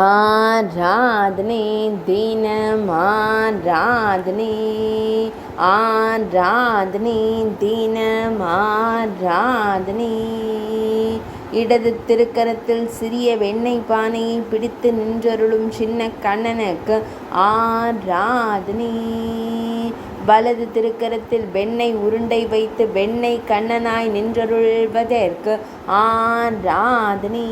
ஆராதனை தினம் ஆராதனை, ஆராதனை தினம் ஆராதனை. இடது திருக்கரத்தில் சிறிய வெண்ணெய் பானையை பிடித்து நின்றருளும் சின்ன கண்ணனுக்கு ஆராதனை. வலது திருக்கரத்தில் வெண்ணெய் உருண்டை வைத்து வெண்ணெய் கண்ணனாய் நின்றருள்வதற்கு ஆராதனை.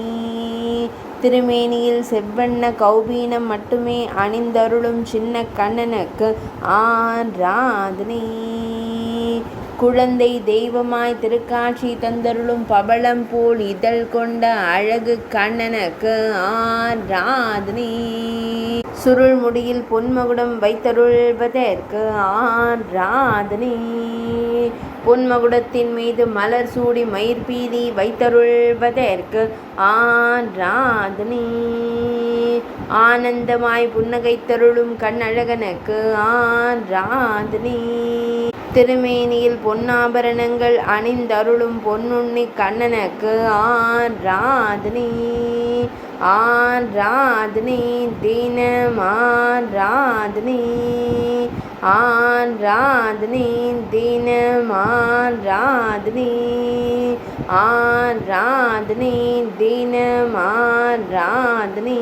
திருமேனியில் செவ்வண்ண கௌபீனம் மட்டுமே அணிந்தருளும் சின்ன கண்ணனுக்கு ஆராதனை. குழந்தை தெய்வமாய் திருக்காட்சி தந்தருளும் பவளம் போல் இதழ் கொண்ட அழகு கண்ணனுக்கு ஆராதனை. சுருள் முடியில் பொன்மகுடம் வைத்தருள்வதற்கு ஆராதனை. பொன்மகுடத்தின் மீது மலர் சூடி மயிர்பீலி வைத்தருள்வதற்கு ஆராதனை. ஆனந்தமாய் புன்னகைத்தருளும் கண்ணழகனுக்கு ஆராதனை. திருமேனியில் பொன்னாபரணங்கள் அணிந்தருளும் பொன்னுண்ணி கண்ணனுக்கு ஆராதனை. ஆராதனை தினம் ஆராதனை, ஆராதனை தினம் ஆராதனை, ஆராதனை தினம் ஆராதனை.